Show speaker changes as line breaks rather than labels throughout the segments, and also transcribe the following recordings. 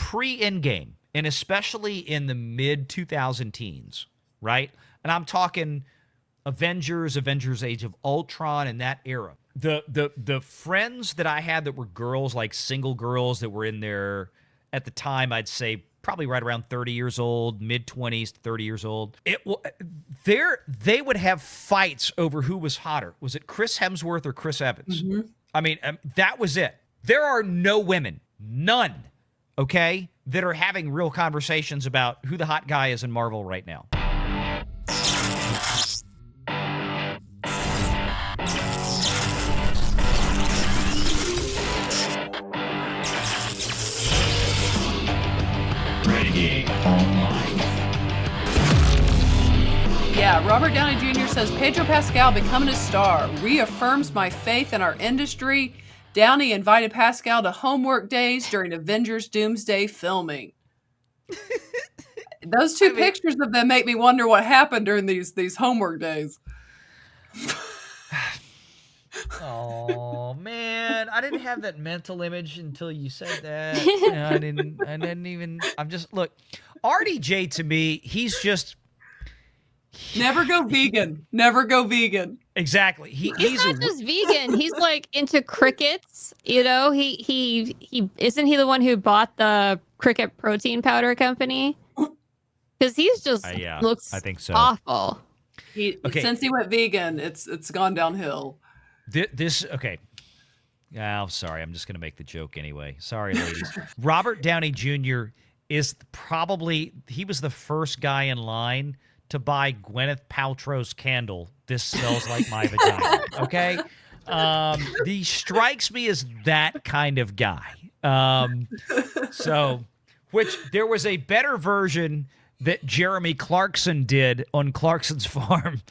pre-Endgame, and especially in the mid-2000 teens, right? And I'm talking Avengers Age of Ultron, and that era. The friends that I had that were girls, like single girls that were in there at the time, I'd say probably right around 30 years old, mid-20s to 30 years old. They would have fights over who was hotter. Was it Chris Hemsworth or Chris Evans?
Mm-hmm.
I mean, that was it. There are no women, none, okay, that are having real conversations about who the hot guy is in Marvel right now.
Yeah, Robert Downey Jr. says, Pedro Pascal becoming a star reaffirms my faith in our industry. Downey invited Pascal to homework days during Avengers Doomsday filming. Those two pictures of them make me wonder what happened during these homework days.
Oh man, I didn't have that mental image until you said that. I didn't even. I'm just look. RDJ to me, he's just
never go vegan. Never go vegan.
Exactly.
He's not just vegan. He's like into crickets. You know, he isn't he the one who bought the cricket protein powder company? Because he's just looks
I think so.
Awful.
Since he went vegan, it's gone downhill.
Okay. Oh, sorry. I'm just going to make the joke anyway. Sorry, ladies. Robert Downey Jr. is he was the first guy in line to buy Gwyneth Paltrow's candle. This smells like my vagina. Okay. He strikes me as that kind of guy. Which there was a better version that Jeremy Clarkson did on Clarkson's Farm.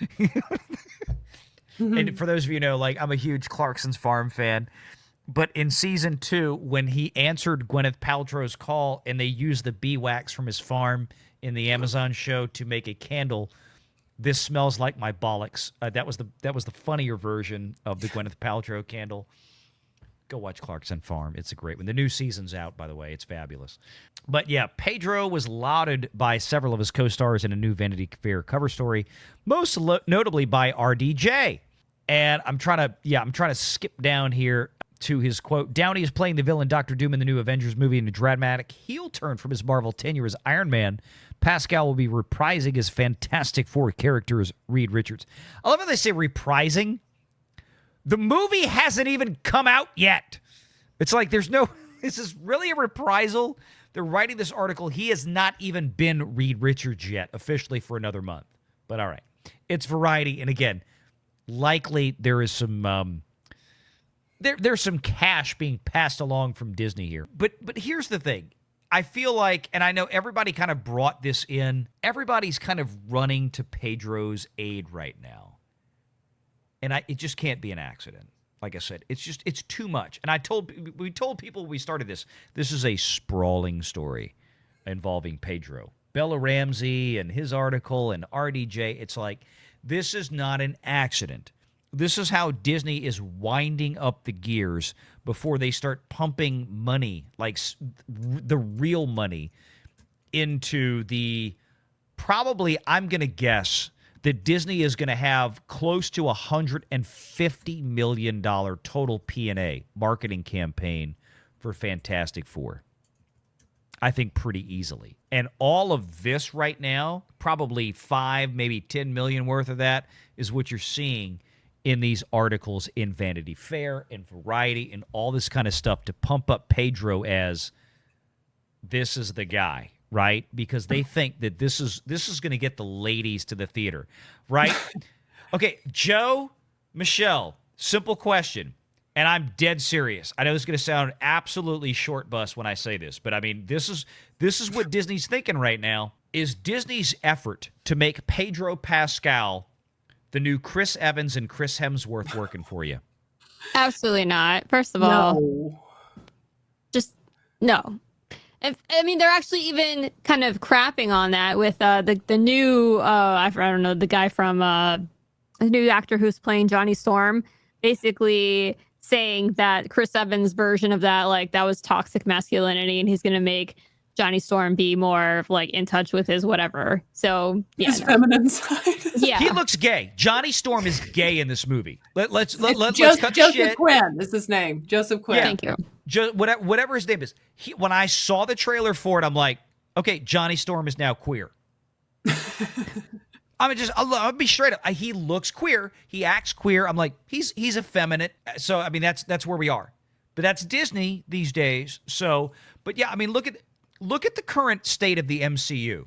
And for those of you who know, like, I'm a huge Clarkson's Farm fan. But in season 2, when he answered Gwyneth Paltrow's call and they used the bee wax from his farm in the Amazon show to make a candle, this smells like my bollocks. That was the funnier version of the Gwyneth Paltrow candle. Go watch Clarkson Farm. It's a great one. The new season's out, by the way. It's fabulous. But yeah, Pedro was lauded by several of his co-stars in a new Vanity Fair cover story, most notably by RDJ. And I'm trying to skip down here to his quote. Downey is playing the villain Dr. Doom in the new Avengers movie in a dramatic heel turn from his Marvel tenure as Iron Man. Pascal will be reprising his Fantastic Four character as Reed Richards. I love how they say reprising. The movie hasn't even come out yet. It's like this is really a reprisal. They're writing this article. He has not even been Reed Richards yet officially for another month. But all right. It's Variety. And again, likely there is some there's some cash being passed along from Disney here. But here's the thing. I feel like, and I know everybody kind of brought this in, everybody's kind of running to Pedro's aid right now. And it just can't be an accident. Like I said, it's too much. And we told people when we started this is a sprawling story involving Pedro. Bella Ramsey and his article and RDJ, it's like, this is not an accident. This is how Disney is winding up the gears before they start pumping money, like the real money, into probably, I'm going to guess, that Disney is going to have close to $150 million total P&A marketing campaign for Fantastic Four. I think pretty easily. And all of this right now, probably 5, maybe 10 million worth of that is what you're seeing in these articles in Vanity Fair and Variety and all this kind of stuff to pump up Pedro as this is the guy, right? Because they think that this is going to get the ladies to the theater, right? Okay, Joe, Michelle, simple question, and I'm dead serious. I know this is going to sound absolutely short bus when I say this, but I mean, this is what Disney's thinking right now. Is Disney's effort to make Pedro Pascal the new Chris Evans and Chris Hemsworth working for you?
Absolutely not. First of all, just no. I mean, they're actually even kind of crapping on that with the new I don't know, the guy from the new actor who's playing Johnny Storm, basically saying that Chris Evans' version of that, like, that was toxic masculinity, and he's going to make Johnny Storm be more like in touch with his whatever. So yeah,
his feminine side.
Yeah,
He looks gay. Johnny Storm is gay in this movie. Let's cut the
Joseph
shit.
Quinn is his name. Joseph Quinn.
Yeah.
Thank you.
Whatever his name is. When I saw the trailer for it, I'm like, okay, Johnny Storm is now queer. I'll be straight up. He looks queer. He acts queer. I'm like, he's effeminate. So I mean, that's where we are. But that's Disney these days. So, but yeah, I mean, look at the current state of the MCU.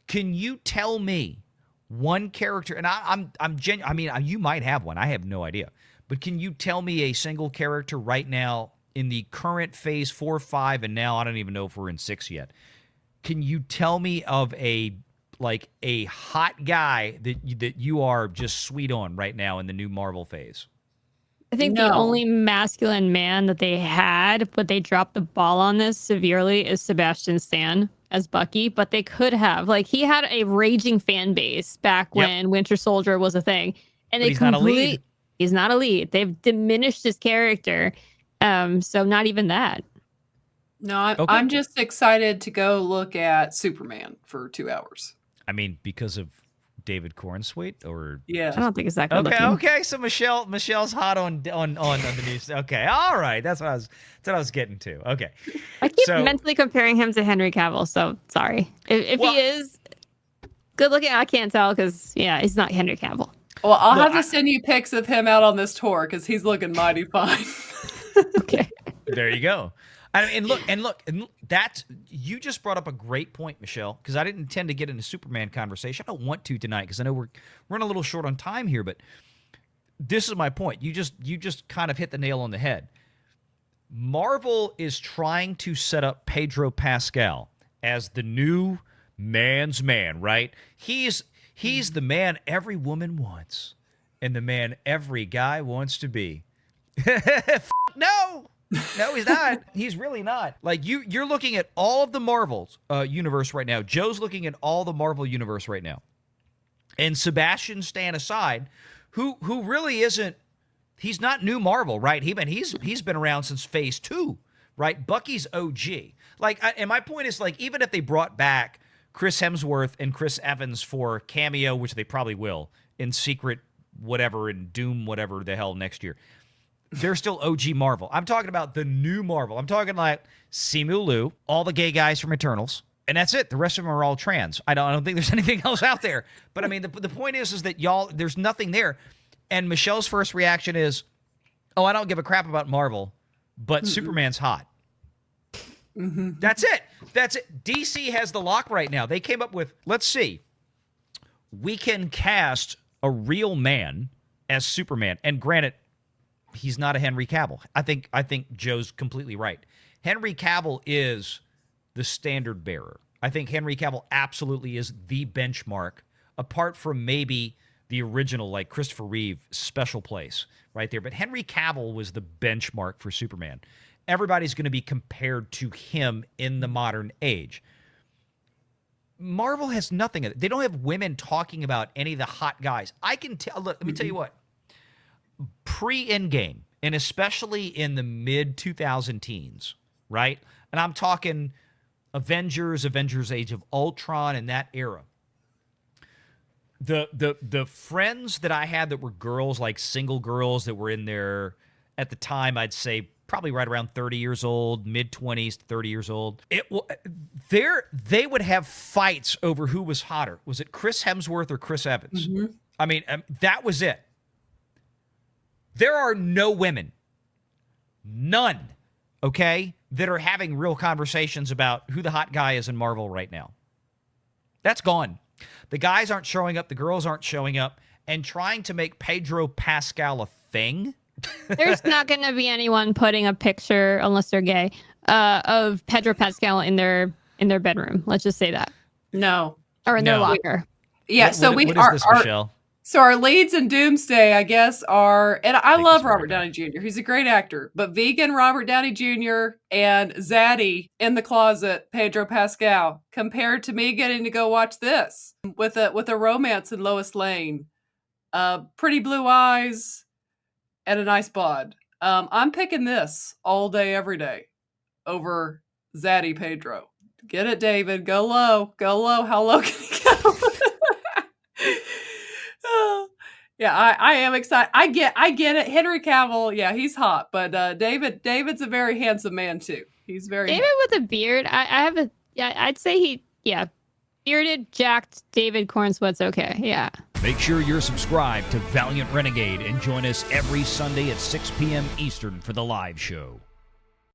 Can you tell me one character? And I'm genuine. I mean, you might have one. I have no idea. But can you tell me a single character right now in the current phase 4, 5, and now I don't even know if we're in 6 yet. Can you tell me of a hot guy that you are just sweet on right now in the new Marvel phase?
I think the only masculine man that they had, but they dropped the ball on this severely, is Sebastian Stan as Bucky. But they could have, he had a raging fan base back when Winter Soldier was a thing, and he's not a lead. He's not a lead. They've diminished his character, so not even that.
No, I'm just excited to go look at Superman for 2 hours.
I mean, because of David Cornsweet, or
yeah,
I don't think it's that good.
Okay. So Michelle's hot on the news. Okay, all right, that's what I was getting to. Okay,
I keep mentally comparing him to Henry Cavill. So sorry if he is good looking. I can't tell because he's not Henry Cavill.
Well, I'll have to send you pics of him out on this tour because he's looking mighty fine.
Okay,
there you go. And look, that you just brought up a great point, Michelle, because I didn't intend to get into Superman conversation. I don't want to tonight because I know we're running a little short on time here, but this is my point. You just kind of hit the nail on the head. Marvel is trying to set up Pedro Pascal as the new man's man, right? He's the man every woman wants and the man every guy wants to be. No. No, he's not. He's really not. You're looking at all of the Marvel's universe right now. Joe's looking at all the Marvel universe right now. And Sebastian Stan aside, who really isn't, he's not new Marvel, right? He's been around since phase 2, right? Bucky's OG. And my point is, even if they brought back Chris Hemsworth and Chris Evans for cameo, which they probably will, in Secret whatever, in Doom whatever the hell next year, they're still OG Marvel. I'm talking about the new Marvel. I'm talking like Simu Liu, all the gay guys from Eternals, and that's it. The rest of them are all trans. I don't think there's anything else out there. But I mean, the point is that y'all, there's nothing there. And Michelle's first reaction is, "Oh, I don't give a crap about Marvel, but Superman's hot." Mm-hmm. That's it. DC has the lock right now. They came up with, let's see, we can cast a real man as Superman. And granted, he's not a Henry Cavill. I think Joe's completely right. Henry Cavill is the standard bearer. I think Henry Cavill absolutely is the benchmark, apart from maybe the original, like Christopher Reeve, Special Place right there. But Henry Cavill was the benchmark for Superman. Everybody's going to be compared to him in the modern age. Marvel has nothing of it. They don't have women talking about any of the hot guys. I can tell. Look, let me tell you what. Pre-Endgame, and especially in the mid-2000 teens, right? And I'm talking Avengers Age of Ultron, and that era. The friends that I had that were girls, like single girls that were in there at the time, I'd say probably right around 30 years old, mid-20s to 30 years old. They would have fights over who was hotter. Was it Chris Hemsworth or Chris Evans? Mm-hmm. I mean, that was it. There are no women, none, okay, that are having real conversations about who the hot guy is in Marvel right now. That's gone. The guys aren't showing up. The girls aren't showing up. And trying to make Pedro Pascal a thing.
There's not going to be anyone putting a picture, unless they're gay, of Pedro Pascal in their bedroom. Let's just say that.
No.
Or in their locker.
Yeah,
what is this, Michelle?
So our leads in Doomsday, I guess, are, and I love Robert Downey Jr. He's a great actor, but vegan Robert Downey Jr. and Zaddy in the closet, Pedro Pascal, compared to me getting to go watch this with a romance in Lois Lane, pretty blue eyes, and a nice bod. I'm picking this all day, every day over Zaddy Pedro. Get it, David. Go low. Go low. How low can he go? Oh, yeah, I am excited. I get it. Henry Cavill, yeah, he's hot, but David's a very handsome man too. He's very
David with a beard. I'd say bearded, jacked David Cornsweat's okay. Yeah.
Make sure you're subscribed to Valiant Renegade and join us every Sunday at 6 p.m. Eastern for the live show.